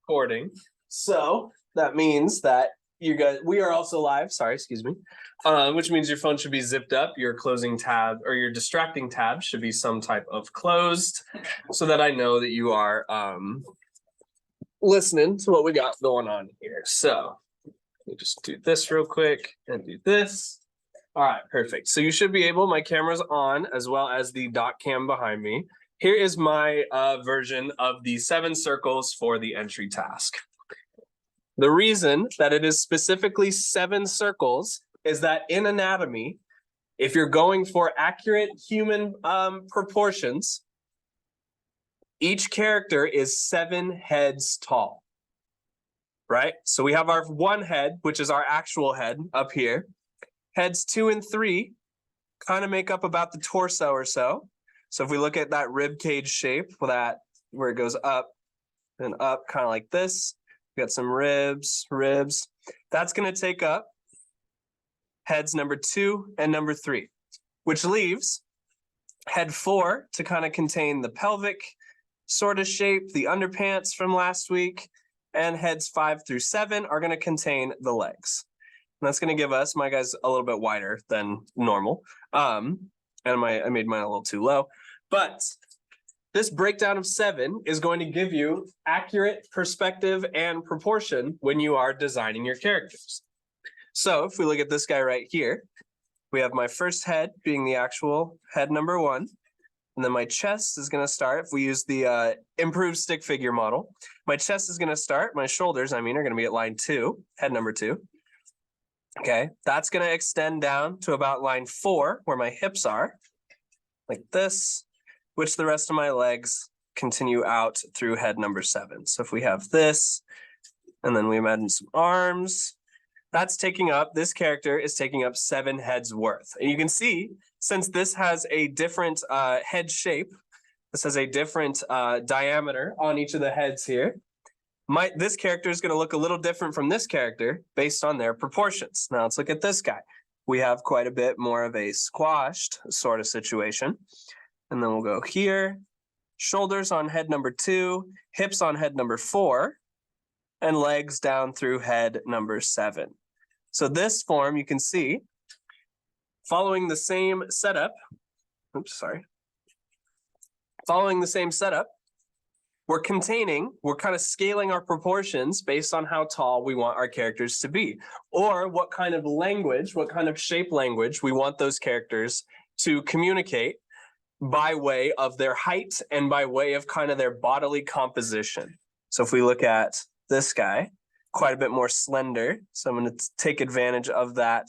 recording. So that means that you guys, we are also live. Sorry, excuse me. Which means your phone should be zipped up. Your closing tab or your distracting tab should be some type of closed, so that I know that you are listening to what we got going on here. So let me just do this real quick and do this. All right, perfect. So you should be able, my camera's on as well as the dot cam behind me. Here is my version of the 7 circles for the entry task. The reason that it is specifically 7 circles is that in anatomy, if you're going for accurate human proportions, each character is 7 heads tall, right? So we have our 1 head, which is our actual head up here. Heads 2 and 3 kind of make up about the torso or so. So if we look at that rib cage shape, that where it goes up and up, kind of like this, we got some ribs. That's going to take up heads number 2 and number 3, which leaves head 4 to kind of contain the pelvic sort of shape, the underpants from last week, and heads 5 through 7 are going to contain the legs. And that's going to give us, my guy's a little bit wider than normal. And I made mine a little too low. But this breakdown of 7 is going to give you accurate perspective and proportion when you are designing your characters. So if we look at this guy right here, we have my first head being the actual head number 1. And then my chest is going to start, if we use the improved stick figure model, my chest is going to start, my shoulders, are going to be at line 2, head number 2. Okay, that's going to extend down to about line 4, where my hips are, like this, which the rest of my legs continue out through head number 7. So if we have this, and then we imagine some arms, that's taking up, this character is taking up 7 heads worth. And you can see, since this has a different head shape, this has a different diameter on each of the heads here, this character is going to look a little different from this character based on their proportions. Now let's look at this guy. We have quite a bit more of a squashed sort of situation. And then we'll go here, shoulders on head number 2, hips on head number 4, and legs down through head number 7. So this form, you can see, following the same setup, following the same setup, we're kind of scaling our proportions based on how tall we want our characters to be, or what kind of language, what kind of shape language we want those characters to communicate by way of their height and by way of kind of their bodily composition. So if we look at this guy, quite a bit more slender. So I'm going to take advantage of that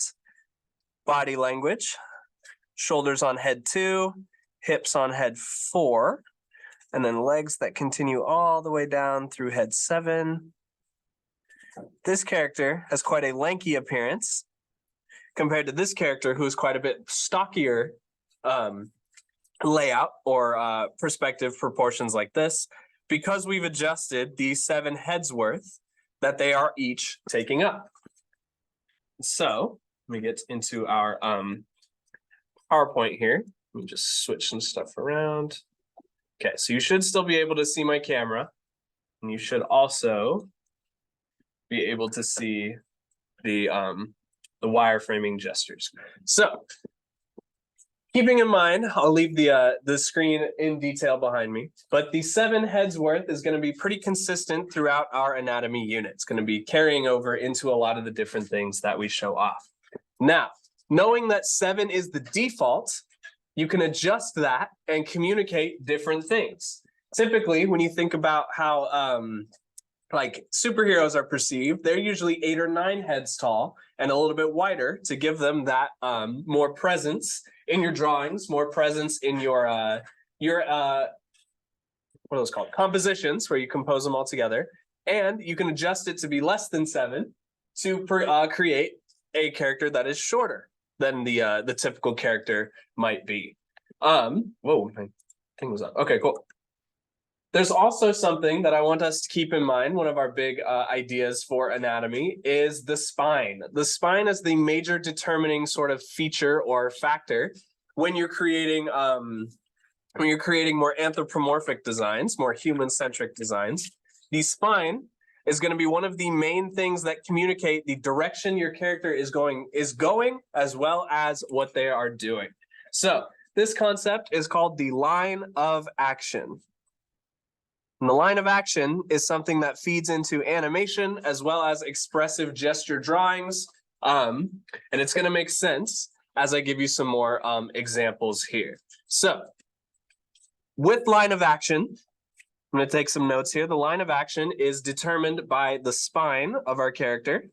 body language. Shoulders on head 2, hips on head 4, and then legs that continue all the way down through head 7. This character has quite a lanky appearance compared to this character, who is quite a bit stockier layout or perspective proportions like this, because we've adjusted these 7 heads worth that they are each taking up. So let me get into our PowerPoint here. Let me just switch some stuff around. Okay, so you should still be able to see my camera, and you should also be able to see the wireframing gestures. So keeping in mind, I'll leave the screen in detail behind me, but the 7 heads worth is going to be pretty consistent throughout our anatomy unit. It's going to be carrying over into a lot of the different things that we show off. Now, knowing that 7 is the default, you can adjust that and communicate different things. Typically, when you think about how like superheroes are perceived, they're usually 8 or 9 heads tall and a little bit wider to give them that more presence in your drawings, more presence in your what are those called? Compositions, where you compose them all together. And you can adjust it to be less than 7 to create a character that is shorter than the typical character might be. Whoa, my thing was up. Okay, cool. There's also something that I want us to keep in mind. One of our big ideas for anatomy is the spine. The spine is the major determining sort of feature or factor when you're creating more anthropomorphic designs, more human-centric designs. The spine is going to be one of the main things that communicate the direction your character is going, as well as what they are doing. So this concept is called the line of action. And the line of action is something that feeds into animation as well as expressive gesture drawings. And it's going to make sense as I give you some more examples here. So with line of action, I'm going to take some notes here. The line of action is determined by the spine of our character.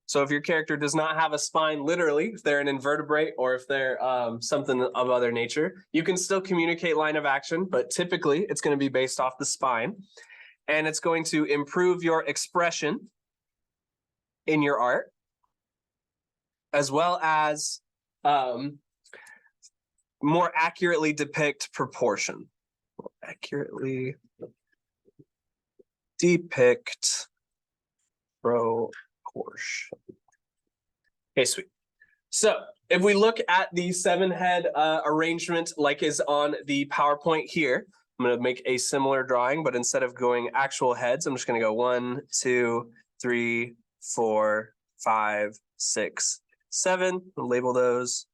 So if your character does not have a spine, literally, if they're an invertebrate or if they're something of other nature, you can still communicate line of action, but typically it's going to be based off the spine. And it's going to improve your expression in your art, as well as more accurately depict proportion. Accurately depict proportion. Okay, sweet. So if we look at the 7-head arrangement like is on the PowerPoint here, I'm going to make a similar drawing, but instead of going actual heads, I'm just going to go 1, 2, 3, 4, 5, 6, 7. I'll label those.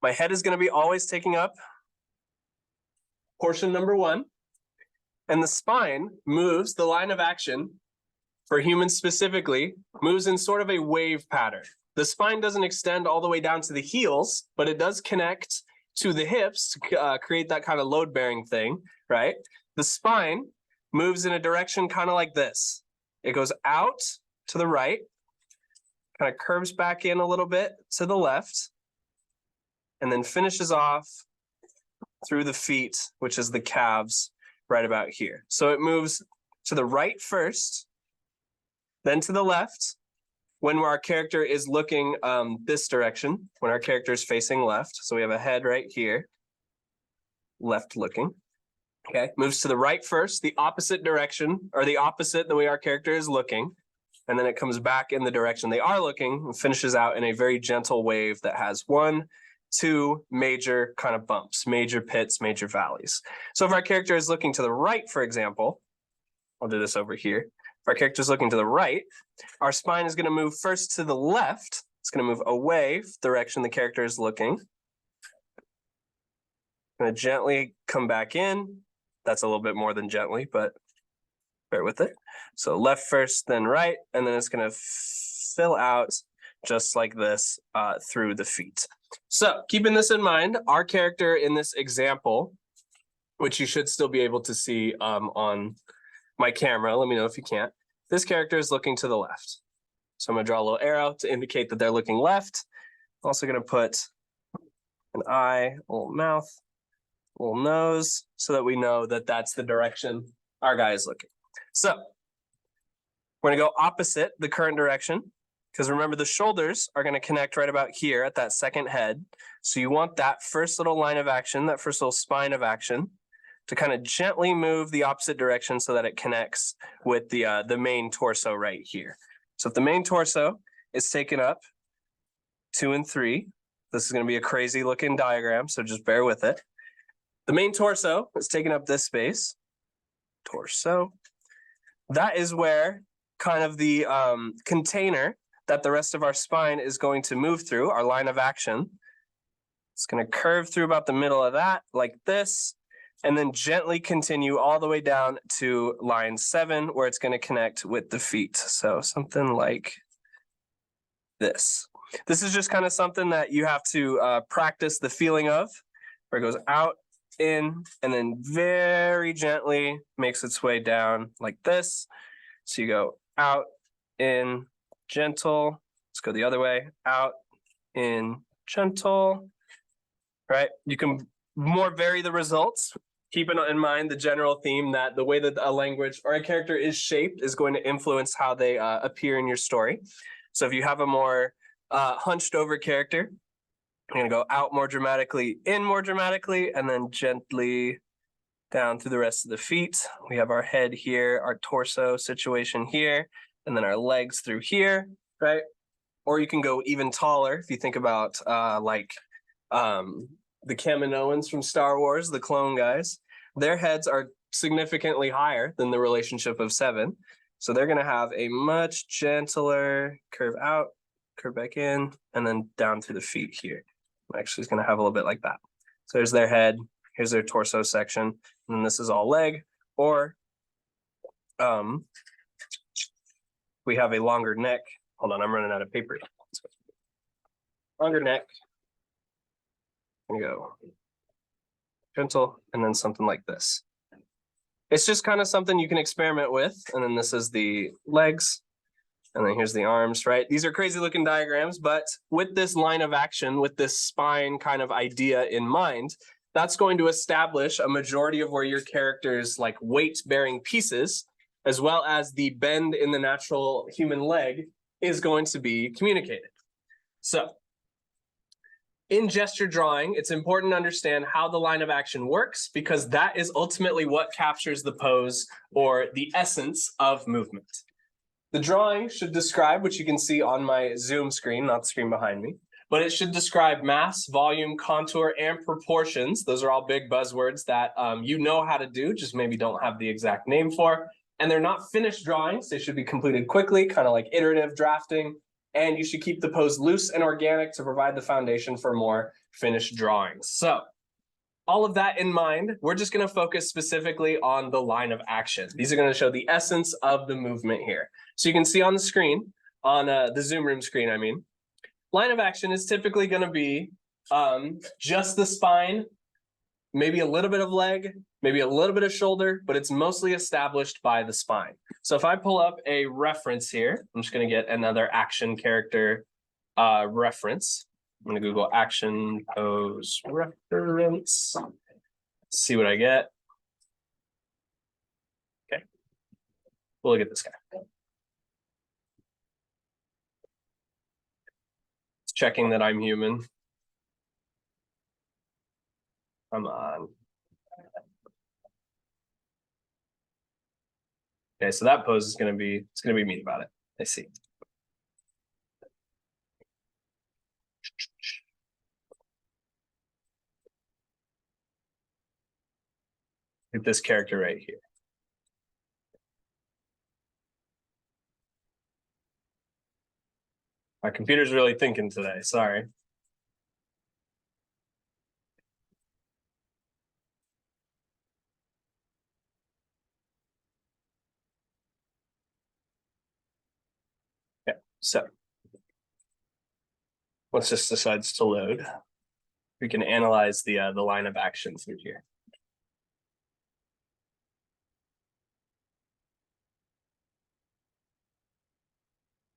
My head is going to be always taking up portion number 1. And the spine moves, the line of action for humans specifically, moves in sort of a wave pattern. The spine doesn't extend all the way down to the heels, but it does connect to the hips to create that kind of load-bearing thing, right? The spine moves in a direction kind of like this. It goes out to the right, kind of curves back in a little bit to the left, and then finishes off through the feet, which is the calves, right about here. So it moves to the right first, then to the left, when our character is looking this direction, when our character is facing left. So we have a head right here, left looking. Okay, moves to the right first, the opposite direction, or the opposite the way our character is looking. And then it comes back in the direction they are looking and finishes out in a very gentle wave that has 1, 2 major kind of bumps, major pits, major valleys. So if our character is looking to the right, for example, I'll do this over here. If our character is looking to the right, our spine is going to move first to the left. It's going to move away the direction the character is looking. Going to gently come back in. That's a little bit more than gently, but bear with it. So left first, then right, and then it's going to fill out just like this through the feet. So keeping this in mind, our character in this example, which you should still be able to see on my camera, let me know if you can't. This character is looking to the left. So I'm going to draw a little arrow to indicate that they're looking left. I'm also going to put an eye, a little mouth, a little nose, so that we know that that's the direction our guy is looking. So we're going to go opposite the current direction. Because remember, the shoulders are going to connect right about here at that second head. So you want that first little line of action, that first little spine of action, to kind of gently move the opposite direction so that it connects with the main torso right here. So if the main torso is taken up 2 and 3, this is going to be a crazy looking diagram, so just bear with it. The main torso is taking up this space, torso. That is where kind of the container that the rest of our spine is going to move through, our line of action. It's going to curve through about the middle of that, like this, and then gently continue all the way down to line 7, where it's going to connect with the feet. So something like this. This is just kind of something that you have to practice the feeling of, where it goes out, in, and then very gently makes its way down like this. So you go out, in, gentle. Let's go the other way. Out, in, gentle. Right? You can more vary the results, keeping in mind the general theme that the way that a language or a character is shaped is going to influence how they appear in your story. So if you have a more hunched over character, you're going to go out more dramatically, in more dramatically, and then gently down through the rest of the feet. We have our head here, our torso situation here, and then our legs through here, right? Or you can go even taller if you think about the Kaminoans from Star Wars, the clone guys, their heads are significantly higher than the relationship of 7. So they're going to have a much gentler curve out, curve back in, and then down to the feet here. Actually, it's going to have a little bit like that. So there's their head, here's their torso section, and then this is all leg, or we have a longer neck. Hold on, I'm running out of paper. Longer neck. There you go. Gentle, and then something like this. It's just kind of something you can experiment with. And then this is the legs. And then here's the arms, right? These are crazy looking diagrams, but with this line of action, with this spine kind of idea in mind, that's going to establish a majority of where your character's like weight bearing pieces, as well as the bend in the natural human leg, is going to be communicated. So in gesture drawing, it's important to understand how the line of action works, because that is ultimately what captures the pose or the essence of movement. The drawing should describe, which you can see on my Zoom screen, not the screen behind me, but it should describe mass, volume, contour, and proportions. Those are all big buzzwords that you know how to do, just maybe don't have the exact name for. And they're not finished drawings. They should be completed quickly, kind of like iterative drafting. And you should keep the pose loose and organic to provide the foundation for more finished drawings. So all of that in mind, we're just going to focus specifically on the line of action. These are going to show the essence of the movement here. So you can see on the screen, on the Zoom room screen, I mean, line of action is typically going to be just the spine, maybe a little bit of leg, maybe a little bit of shoulder, but it's mostly established by the spine. So if I pull up a reference here, I'm just going to get another action character reference. I'm going to Google action pose reference. See what I get. Okay. We'll look at this guy. It's checking that I'm human. Come on. Okay, so that pose is going to be, it's going to be mean about it. I see. Look at this character right here. My computer's really thinking today, sorry. So once this decides to load, we can analyze the line of action through here.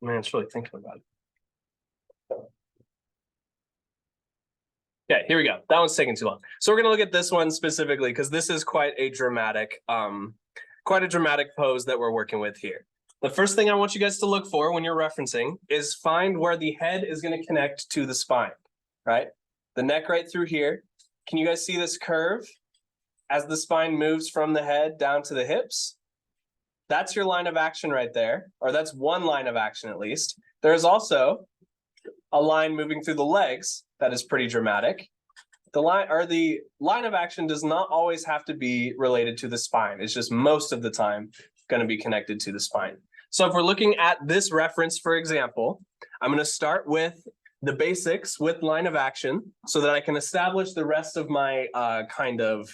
Man, it's really thinking about it. Okay, here we go. That one's taking too long. So we're gonna look at this one specifically because this is quite a dramatic pose that we're working with here. The first thing I want you guys to look for when you're referencing is find where the head is going to connect to the spine, right? The neck right through here. Can you guys see this curve as the spine moves from the head down to the hips? That's your line of action right there, or that's one line of action at least. There's also a line moving through the legs that is pretty dramatic. The line of action does not always have to be related to the spine. It's just most of the time going to be connected to the spine. So if we're looking at this reference, for example, I'm going to start with the basics with line of action so that I can establish the rest of my kind of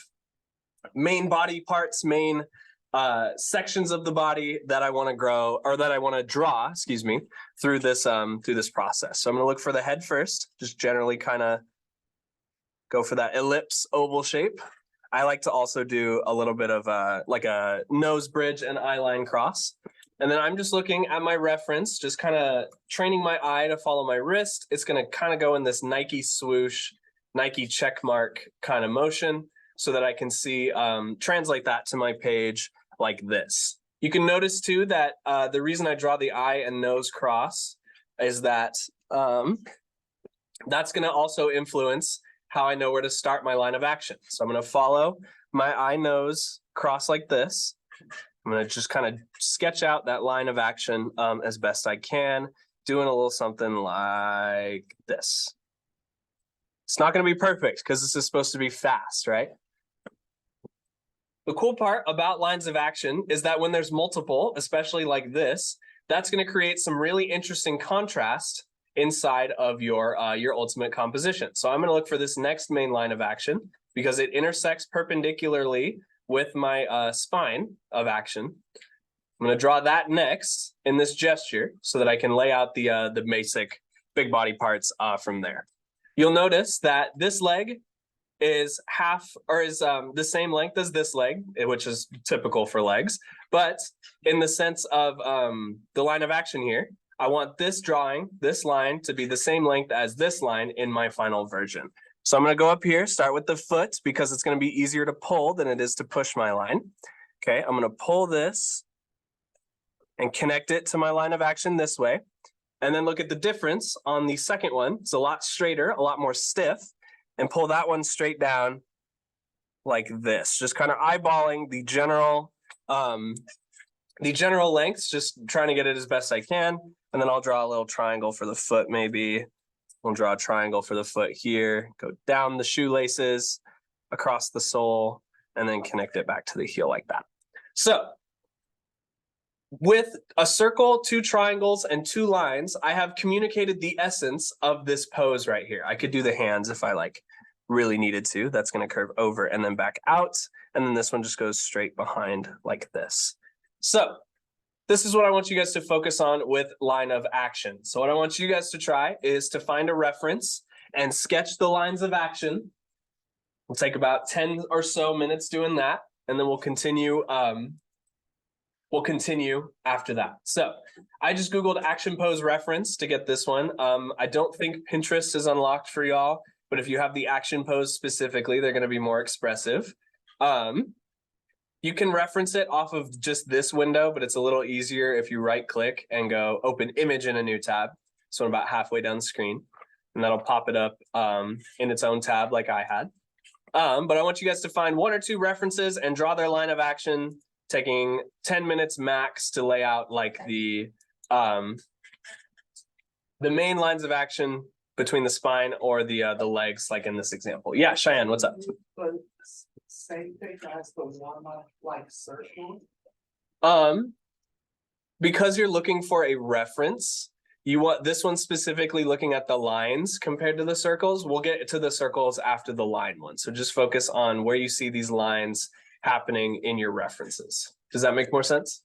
main body parts, main sections of the body that I want to grow, or that I want to draw, excuse me, through this process. So I'm going to look for the head first, just generally kind of go for that ellipse oval shape. I like to also do a little bit of like a nose bridge and eye line cross. And then I'm just looking at my reference, just kind of training my eye to follow my wrist. It's going to kind of go in this Nike swoosh, Nike check mark kind of motion so that I can see, translate that to my page like this. You can notice too that the reason I draw the eye and nose cross is that that's going to also influence how I know where to start my line of action. So I'm going to follow my eye nose cross like this. I'm going to just kind of sketch out that line of action as best I can, doing a little something like this. It's not going to be perfect because this is supposed to be fast, right? The cool part about lines of action is that when there's multiple, especially like this, that's going to create some really interesting contrast inside of your ultimate composition. So I'm going to look for this next main line of action because it intersects perpendicularly with my spine of action. I'm going to draw that next in this gesture so that I can lay out the basic big body parts from there. You'll notice that this leg is the same length as this leg, which is typical for legs. But in the sense of the line of action here, I want this line to be the same length as this line in my final version. So I'm going to go up here, start with the foot because it's going to be easier to pull than it is to push my line. Okay, I'm going to pull this and connect it to my line of action this way. And then look at the difference on the second one. It's a lot straighter, a lot more stiff. And pull that one straight down like this, just kind of eyeballing the general lengths, just trying to get it as best I can. And then I'll draw a little triangle for the foot maybe. We'll draw a triangle for the foot here, go down the shoelaces, across the sole, and then connect it back to the heel like that. So with a circle, 2 triangles, and 2 lines, I have communicated the essence of this pose right here. I could do the hands if I really needed to. That's going to curve over and then back out. And then this one just goes straight behind like this. So this is what I want you guys to focus on with line of action. So what I want you guys to try is to find a reference and sketch the lines of action. We'll take about 10 or so minutes doing that, and then we'll continue after that. So I just Googled action pose reference to get this one. I don't think Pinterest is unlocked for y'all, but if you have the action pose specifically, they're going to be more expressive. You can reference it off of just this window, but it's a little easier if you right click and go open image in a new tab. So I'm about halfway down the screen, and that'll pop it up in its own tab like I had. But I want you guys to find 1 or 2 references and draw their line of action, taking 10 minutes max to lay out like the main lines of action between the spine or the legs, like in this example. Yeah, Cheyenne, what's up? But same thing as the warm-up circle. Because you're looking for a reference, you want this one specifically looking at the lines compared to the circles. We'll get to the circles after the line one. So just focus on where you see these lines happening in your references. Does that make more sense?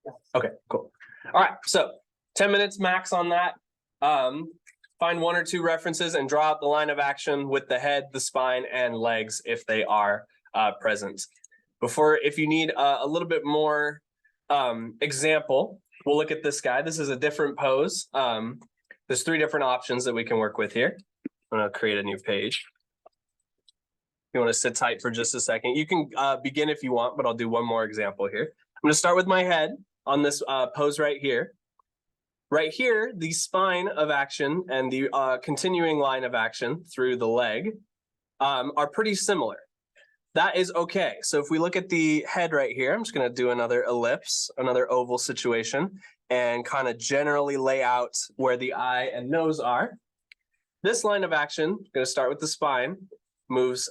Yes. Okay, cool. All right, so 10 minutes max on that. Find 1 or 2 references and draw out the line of action with the head, the spine, and legs if they are present. If you need a little bit more example, we'll look at this guy. This is a different pose. There's 3 different options that we can work with here. I'm gonna create a new page. You want to sit tight for just a second. You can begin if you want, but I'll do one more example here. I'm going to start with my head on this pose right here. Right here, the spine of action and the continuing line of action through the leg are pretty similar. That is okay. So if we look at the head right here, I'm just going to do another ellipse, another oval situation, and kind of generally lay out where the eye and nose are. This line of action, I'm going to start with the spine, moves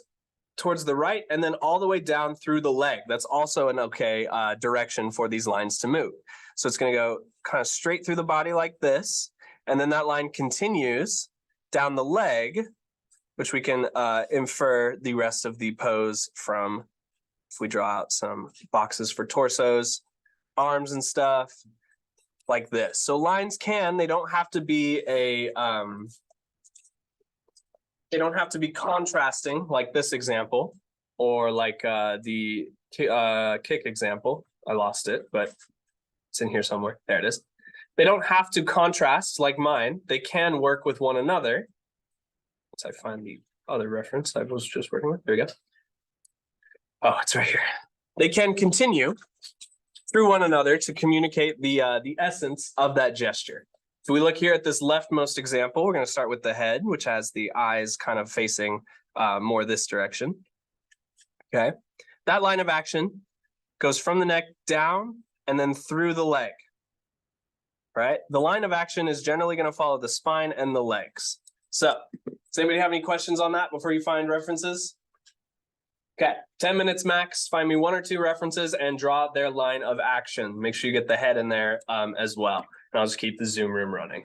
towards the right and then all the way down through the leg. That's also an okay direction for these lines to move. So it's going to go kind of straight through the body like this. And then that line continues down the leg, which we can infer the rest of the pose from if we draw out some boxes for torsos, arms and stuff like this. So lines they don't have to be they don't have to be contrasting like this example or like the kick example. I lost it, but it's in here somewhere. There it is. They don't have to contrast like mine. They can work with one another. Once I find the other reference I was just working with. There we go. Oh, it's right here. They can continue through one another to communicate the essence of that gesture. So we look here at this leftmost example. We're going to start with the head, which has the eyes kind of facing more this direction. Okay. That line of action goes from the neck down and then through the leg. Right? The line of action is generally going to follow the spine and the legs. So, does anybody have any questions on that before you find references? Okay, 10 minutes max. Find me 1 or 2 references and draw their line of action. Make sure you get the head in there as well. And I'll just keep the Zoom room running.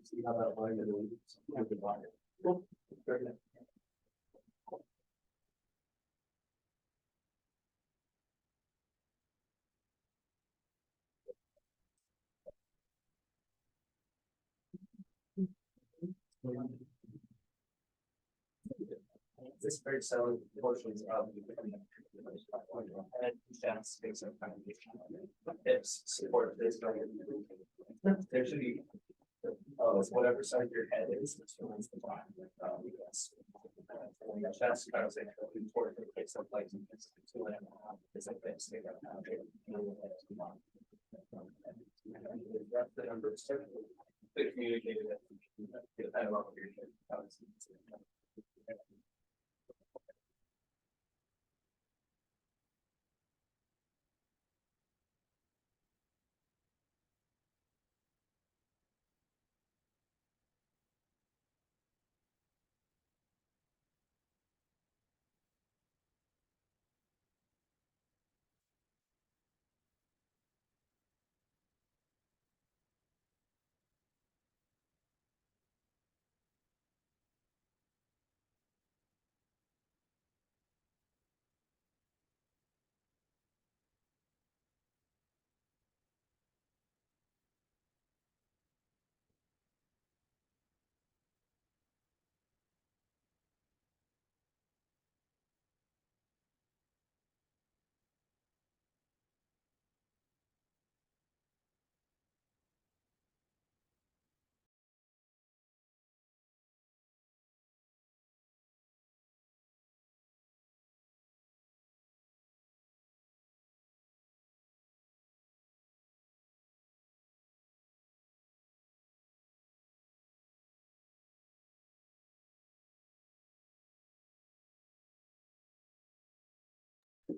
See how that line is. This very selling portions of hips support this. There should be. Oh, it's whatever side your head is. That's the bottom. Yes. Chest kind of like important in case of like 2.5 is like this. The numbers. They communicated it.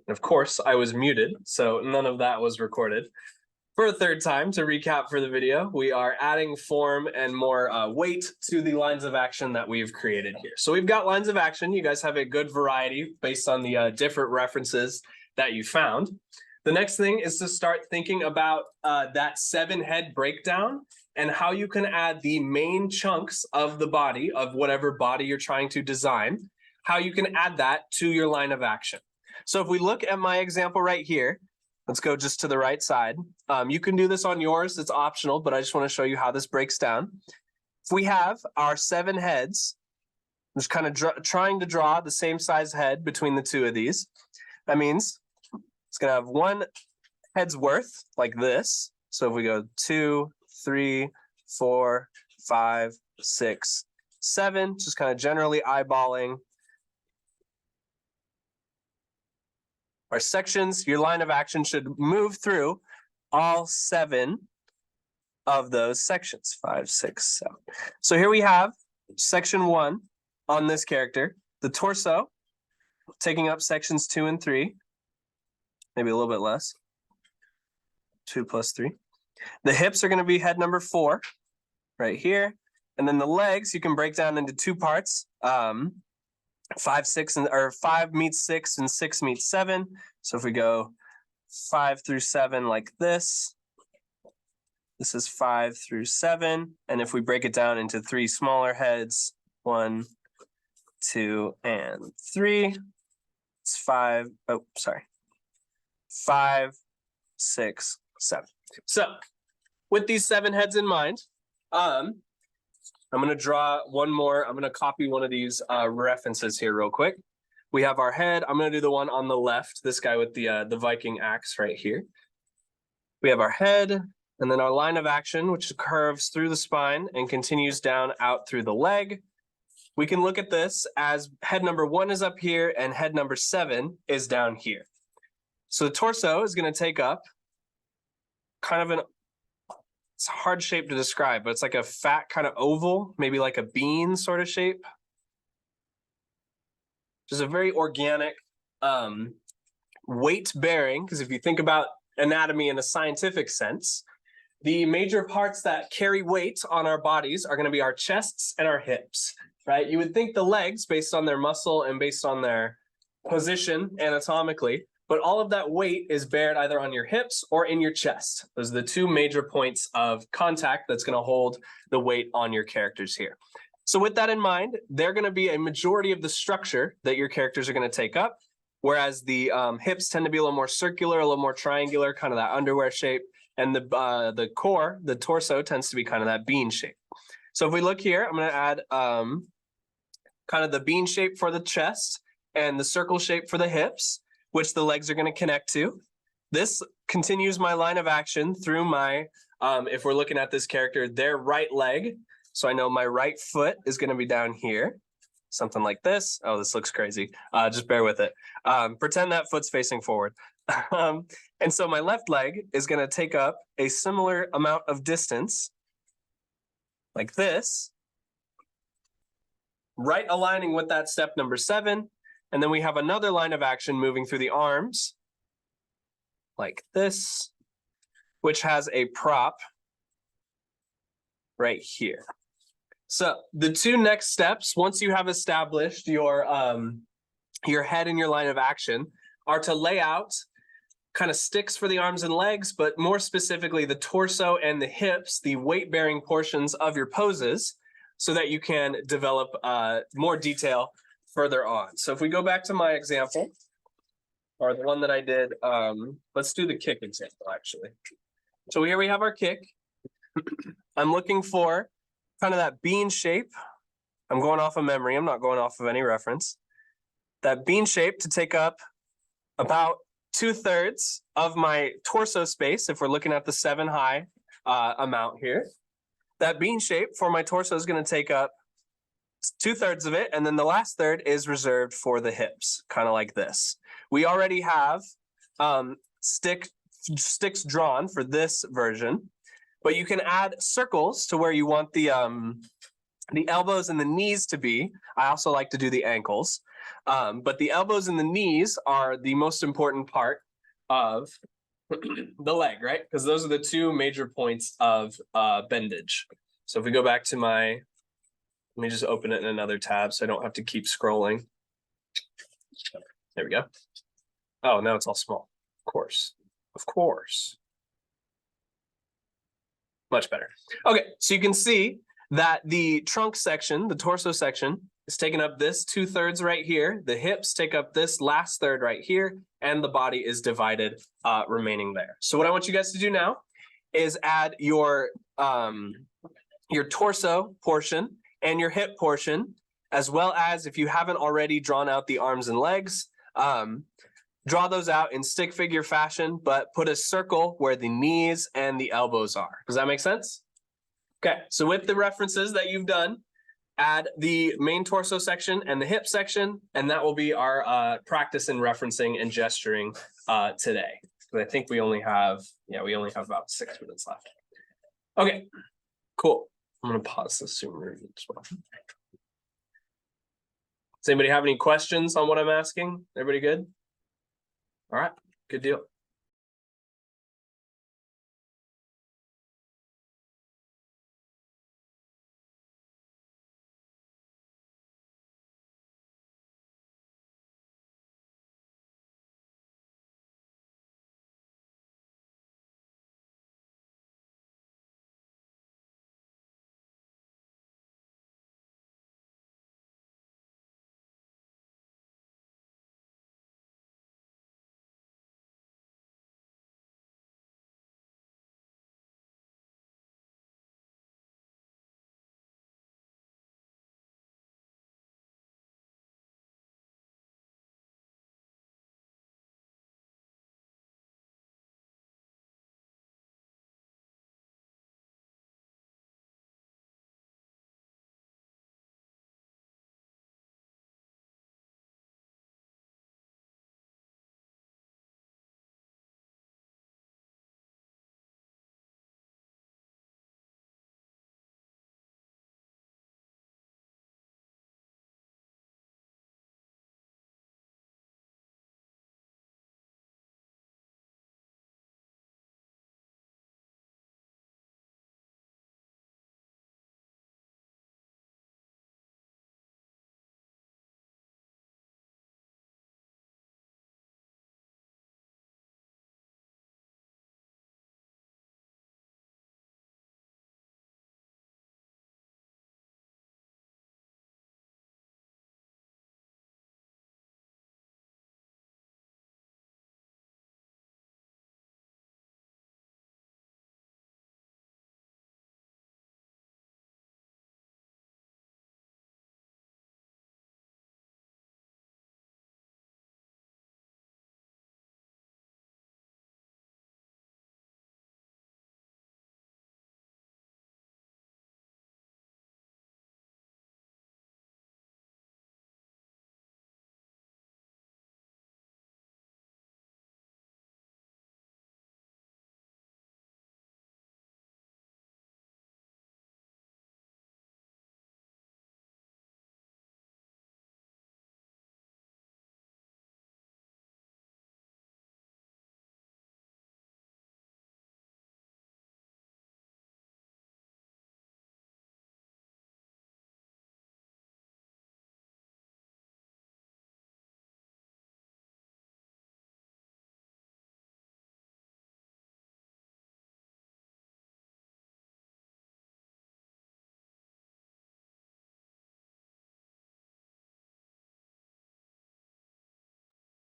Of course, I was muted, so none of that was recorded. For a third time, to recap for the video, we are adding form and more weight to the lines of action that we've created here. So we've got lines of action. You guys have a good variety based on the different references that you found. The next thing is to start thinking about that 7-head breakdown and how you can add the main chunks of the body, of whatever body you're trying to design, how you can add that to your line of action. So if we look at my example right here, let's go just to the right side. You can do this on yours, it's optional, but I just want to show you how this breaks down. If we have our 7 heads, I'm just kind of trying to draw the same size head between the 2 of these. That means it's going to have 1 head's worth like this. So if we go 2, 3, 4, 5, 6, 7, just kind of generally eyeballing our sections. Your line of action should move through all 7 of those sections, 5, 6, 7. So here we have section 1 on this character, the torso, taking up sections 2 and 3, maybe a little bit less, 2 plus 3. The hips are going to be head number 4 right here. And then the legs, you can break down into 2 parts. 5, 6, or 5 meets 6 and 6 meets 7. So if we go 5 through 7 like this, this is 5 through 7. And if we break it down into 3 smaller heads, 1, 2, and 3, it's 5. Oh, sorry. 5, 6, 7. So with these 7 heads in mind, I'm going to draw one more. I'm going to copy one of these references here real quick. We have our head. I'm going to do the one on the left, this guy with the Viking axe right here. We have our head, and then our line of action, which curves through the spine and continues down out through the leg. we can look at this as head number 1 is up here and head number 7 is down here. So the torso is going to take up kind of it's a hard shape to describe, but it's like a fat kind of oval, maybe like a bean sort of shape. Just a very organic, weight bearing, because if you think about anatomy in a scientific sense, the major parts that carry weight on our bodies are going to be our chests and our hips, right? You would think the legs, based on their muscle and based on their position anatomically, but all of that weight is bared either on your hips or in your chest. Those are the two major points of contact that's going to hold the weight on your characters here. So with that in mind, they're going to be a majority of the structure that your characters are going to take up, whereas the hips tend to be a little more circular, a little more triangular, kind of that underwear shape, and the core, the torso, tends to be kind of that bean shape. So if we look here, I'm going to add kind of the bean shape for the chest and the circle shape for the hips, which the legs are going to connect to. This continues my line of action through my, if we're looking at this character, their right leg. So I know my right foot is going to be down here, something like this. Oh, this looks crazy. Just bear with it. Pretend that foot's facing forward. And so my left leg is going to take up a similar amount of distance like this, right aligning with that step number 7. And then we have another line of action moving through the arms like this, which has a prop right here. So the two next steps, once you have established your head and your line of action, are to lay out kind of sticks for the arms and legs, but more specifically the torso and the hips, the weight-bearing portions of your poses, so that you can develop more detail further on. So if we go back to my example, or the one that I did, let's do the kick example, actually. So here we have our kick. I'm looking for kind of that bean shape. I'm going off of memory. I'm not going off of any reference. That bean shape to take up about 2/3 of my torso space, if we're looking at the 7 high amount here. That bean shape for my torso is going to take up 2/3 of it, and then the last third is reserved for the hips, kind of like this. We already have sticks drawn for this version, but you can add circles to where you want the elbows and the knees to be. I also like to do the ankles, but the elbows and the knees are the most important part of the leg, right? Because those are the two major points of bendage. So if we go back to let me just open it in another tab so I don't have to keep scrolling. There we go. Oh, now it's all small. Of course. Of course. Much better. Okay, so you can see that the trunk section, the torso section, is taking up this 2/3 right here. The hips take up this last third right here, and the body is divided, remaining there. So what I want you guys to do now is add your torso portion and your hip portion, as well as, if you haven't already drawn out the arms and legs, draw those out in stick figure fashion, but put a circle where the knees and the elbows are. Does that make sense? Okay, so with the references that you've done, add the main torso section and the hip section, and that will be our practice in referencing and gesturing today. But I think we only have about 6 minutes left. Okay, cool. I'm gonna pause this Zoom room as well. Does anybody have any questions on what I'm asking? Everybody good? All right, good deal.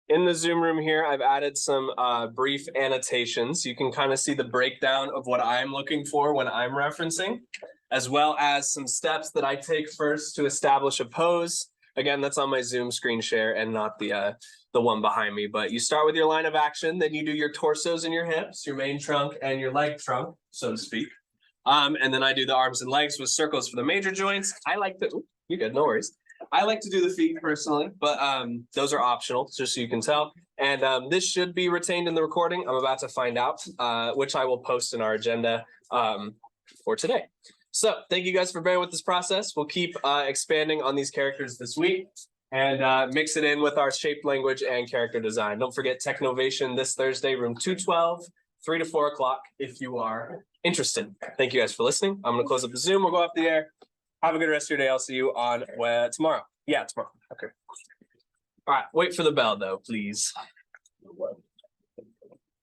In the Zoom room here, I've added some brief annotations. You can kind of see the breakdown of what I'm looking for when I'm referencing, as well as some steps that I take first to establish a pose. Again, that's on my Zoom screen share and not the one behind me. But you start with your line of action, then you do your torsos and your hips, your main trunk and your leg trunk, so to speak. And then I do the arms and legs with circles for the major joints. I like to, you're good, no worries. I like to do the feet personally, but those are optional, just so you can tell. And this should be retained in the recording. I'm about to find out, which I will post in our agenda for today. So thank you guys for bearing with this process. We'll keep expanding on these characters this week and mix it in with our shape language and character design. Don't forget Technovation this Thursday, room 212, 3 to 4 o'clock if you are interested. Thank you guys for listening. I'm going to close up the Zoom. We'll go off the air. Have a good rest of your day. I'll see you on tomorrow. Yeah, tomorrow. Okay. All right. Wait for the bell, though, please.